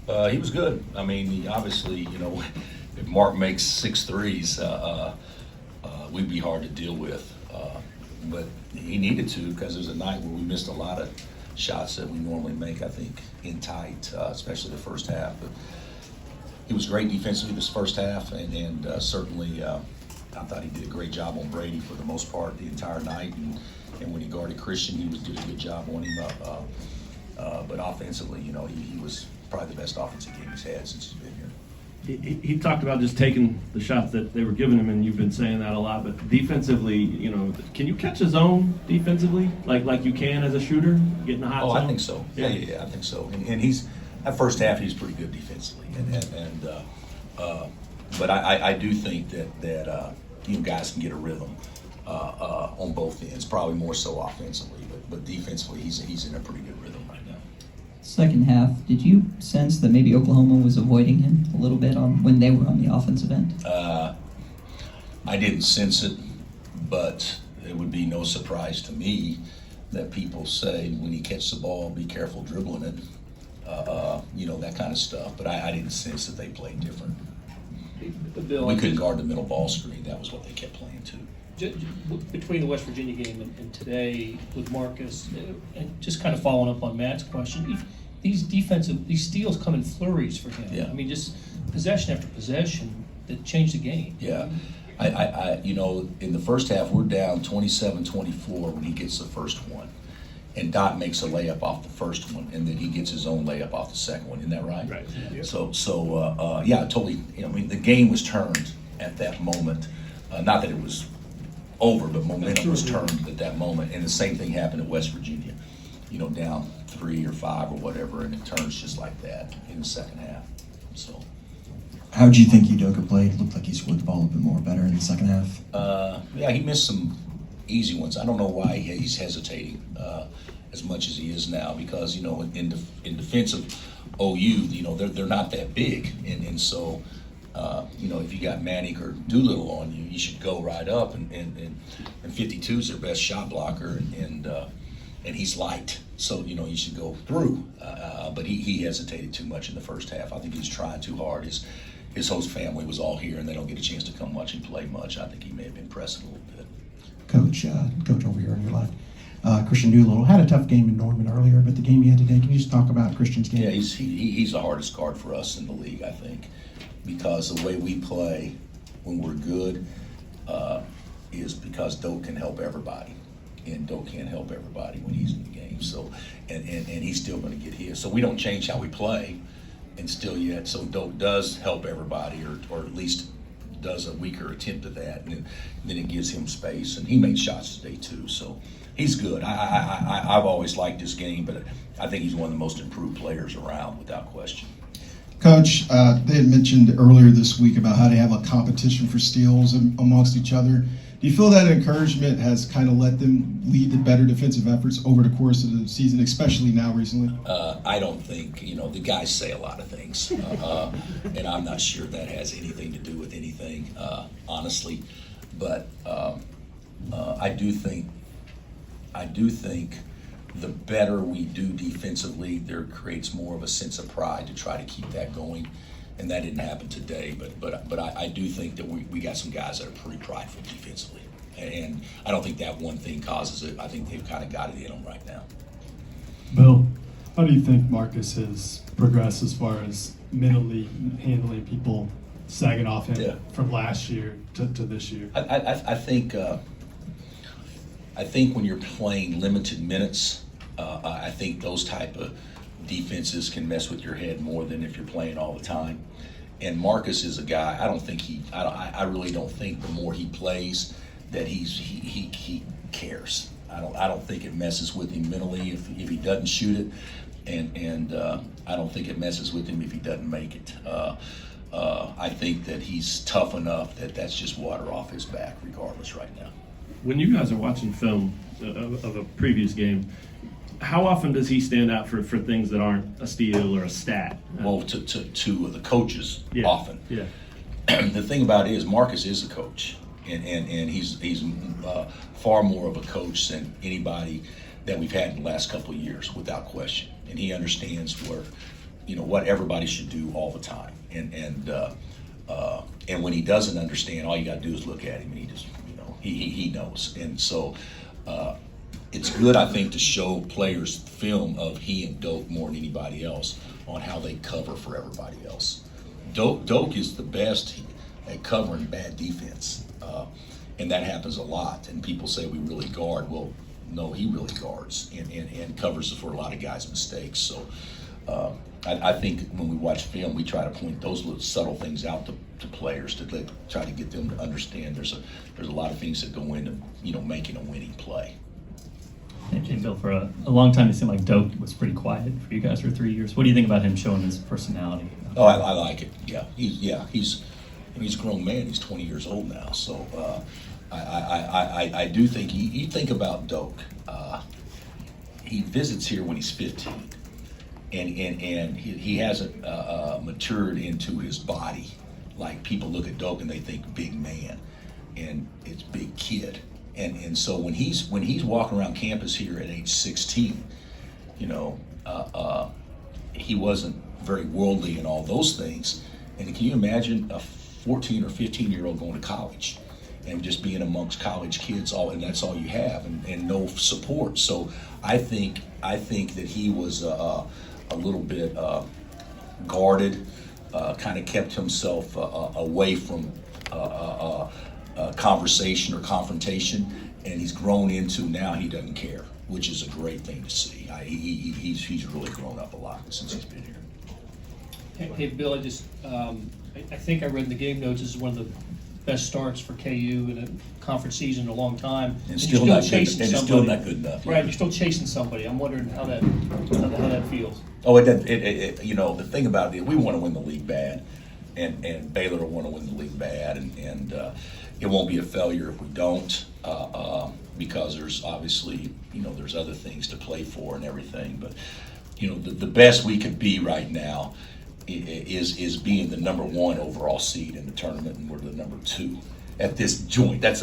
He was good. I mean, obviously, if Mark makes 6 threes, we'd be hard to deal with. But he needed to, because there's a night where we missed a lot of shots that we normally make, I think, in tight, especially the first half. But he was great defensively this first half, and certainly I thought he did a great job on Brady for the most part the entire night. And when he guarded Christian, he did a good job on him. But offensively, he was probably the best offensive game he's had since he's been here. He talked about just taking the shots that they were giving him, and you've been saying that a lot. But defensively, can you catch a zone defensively like you can as a shooter, getting a hot zone? I think so. Yeah, I think so. And he's that first half, he's pretty good defensively. But I do think that guys can get a rhythm on both ends. Probably more so offensively, but defensively, he's in a pretty good rhythm right now. Second half, did you sense that maybe Oklahoma was avoiding him a little bit when they were on the offensive end? I didn't sense it, but it would be no surprise to me that people say when he catches the ball, be careful dribbling it, that kind of stuff. But I didn't sense that they played different. Bill, we couldn't guard the middle ball screen. That was what they kept playing too. Between the West Virginia game and today with Marcus, and just kind of following up on Matt's question, these steals come in flurries for him. Yeah. I mean, just possession after possession that changed the game. Yeah. I in the first half, we're down 27-24 when he gets the first one. And Dot makes a layup off the first one, and then he gets his own layup off the second one. Isn't that right? Right. Yeah. So totally. The game was turned at that moment. Not that it was over, but momentum was turned at that moment. And the same thing happened at West Virginia. Down 3 or 5 or whatever, and it turns just like that in the second half. So. How did you think Udoka played? Looked like he scored the ball a bit more better in the second half. He missed some easy ones. I don't know why he's hesitating as much as he is now, because in defense of OU, they're not that big, and so if you got Manick or Doolittle on you, you should go right up, and 52 is their best shot blocker, and he's light, so you should go through. But he hesitated too much in the first half. I think he was trying too hard. His host family was all here, and they don't get a chance to come much and play much. I think he may have been pressing a little bit. Coach over here on your left, Christian Doolittle had a tough game in Norman earlier, but the game he had today, can you just talk about Christian's game? Yeah, he's the hardest guard for us in the league, I think, because the way we play when we're good is because Doak can help everybody, and Doak can't help everybody when he's in the game. So, and he's still going to get his. So we don't change how we play, and still yet. So Doak does help everybody, or at least does a weaker attempt at that, and then it gives him space. And he made shots today too, so he's good. I've always liked his game, but I think he's one of the most improved players around, without question. Coach, they had mentioned earlier this week about how they have a competition for steals amongst each other. Do you feel that encouragement has kind of let them lead to better defensive efforts over the course of the season, especially now recently? I don't think, the guys say a lot of things, and I'm not sure that has anything to do with anything, honestly. But I do think the better we do defensively, there creates more of a sense of pride to try to keep that going. And that didn't happen today, but I do think that we got some guys that are pretty prideful defensively, and I don't think that one thing causes it. I think they've kind of got it in them right now. Bill, how do you think Marcus has progressed as far as mentally handling people sagging off him from last year to this year? I think when you're playing limited minutes, I think those type of defenses can mess with your head more than if you're playing all the time. And Marcus is a guy. I really don't think the more he plays that he cares. I don't think it messes with him mentally if he doesn't shoot it, and I don't think it messes with him if he doesn't make it. I think that he's tough enough that that's just water off his back regardless right now. When you guys are watching film of a previous game, how often does he stand out for things that aren't a steal or a stat? Well, to the coaches, often. Yeah. The thing about it is Marcus is a coach, and he's far more of a coach than anybody that we've had in the last couple of years, without question. And he understands where what everybody should do all the time. And when he doesn't understand, all you got to do is look at him, and he just, he knows. And so it's good, I think, to show players film of he and Doak more than anybody else on how they cover for everybody else. Doak is the best at covering bad defense, and that happens a lot. And people say we really guard. Well, no, he really guards and covers for a lot of guys' mistakes. So I think when we watch film, we try to point those little subtle things out to players to try to get them to understand there's a lot of things that go into making a winning play. And Bill, for a long time, it seemed like Doak was pretty quiet for you guys for 3 years. What do you think about him showing his personality? Oh, I like it. Yeah, he's a grown man. He's 20 years old now. So I do think you think about Doak. He visits here when he's 15, and he hasn't matured into his body. Like people look at Doak and they think big man, and it's big kid. And so when he's walking around campus here at age 16, he wasn't very worldly and all those things. And can you imagine a 14 or 15-year-old going to college and just being amongst college kids, and that's all you have, and no support? So I think that he was a little bit guarded, kind of kept himself away from conversation or confrontation, and he's grown into now he doesn't care, which is a great thing to see. He's really grown up a lot since he's been here. Hey, Bill, I think I read in the game notes this is one of the best starts for KU in a conference season in a long time. And still not good. And it's still not good enough. Right, you're still chasing somebody. I'm wondering how that feels. Oh, the thing about it, we want to win the league bad, and Baylor will want to win the league bad, and it won't be a failure if we don't, because there's obviously, there's other things to play for and everything. But, the best we could be right now is being the number 1 overall seed in the tournament, and we're the number 2 at this joint. At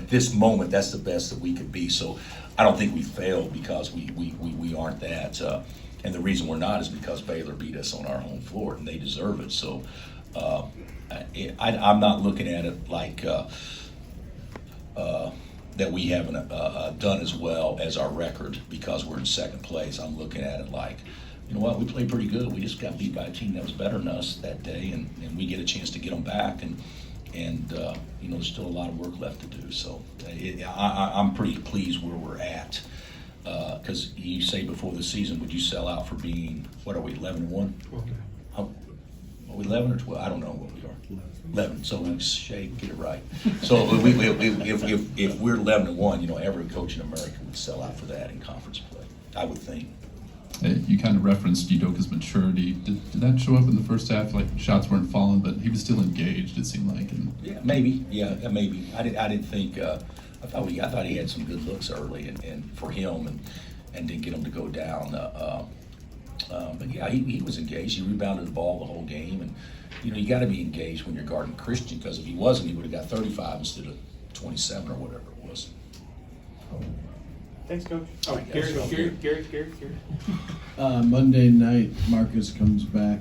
this moment, that's the best that we could be. So I don't think we failed because we aren't that. And the reason we're not is because Baylor beat us on our home floor, and they deserve it. So I'm not looking at it like that we haven't done as well as our record because we're in second place. I'm looking at it like, you know what, we played pretty good. We just got beat by a team that was better than us that day, and we get a chance to get them back, and there's still a lot of work left to do. So I'm pretty pleased where we're at. Because you say before the season, would you sell out for being, what are we, 11-1? Are we 11 or 12? I don't know what we are. 11. So we shake, get it right. So if we're 11-1, every coach in America would sell out for that in conference play, I would think. You kind of referenced Udoka's maturity. Did that show up in the first half? Like shots weren't falling, but he was still engaged. It seemed like. And yeah, maybe. Yeah, maybe. I didn't think. I thought he had some good looks early, and for him, and didn't get him to go down. But yeah, he was engaged. He rebounded the ball the whole game, and you got to be engaged when you're guarding Christian, because if he wasn't, he would have got 35 instead of 27 or whatever it was. Thanks, Coach. Oh, Gary. Monday night, Marcus comes back.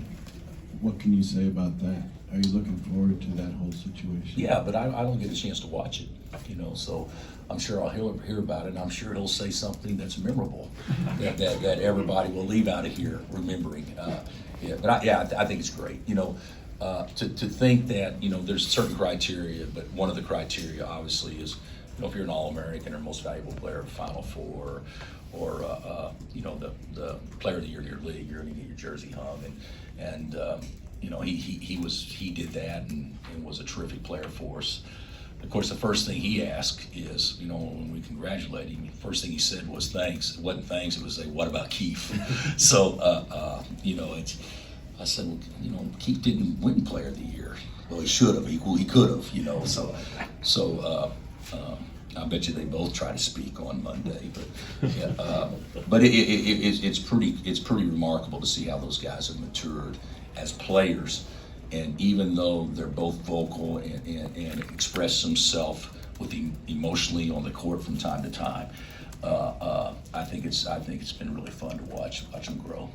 What can you say about that? Are you looking forward to that whole situation? Yeah, but I don't get a chance to watch it, so I'm sure I'll hear about it, and I'm sure he'll say something that's memorable that everybody will leave out of here remembering. I think it's great. To think that there's certain criteria, but one of the criteria obviously is if you're an All-American or most valuable player of Final Four, or the player of the year in your league, you're going to get your jersey hung, and he did that and was a terrific player for us. Of course, the first thing he asked is, when we congratulated him, the first thing he said was thanks. It wasn't thanks, it was say, what about Keith? So, I said, well, Keith didn't win Player of the Year. Well, he should have. He could have. So I bet you they both try to speak on Monday, but yeah, but it's pretty remarkable to see how those guys have matured as players, and even though they're both vocal and express themselves emotionally on the court from time to time, I think it's been really fun to watch them grow.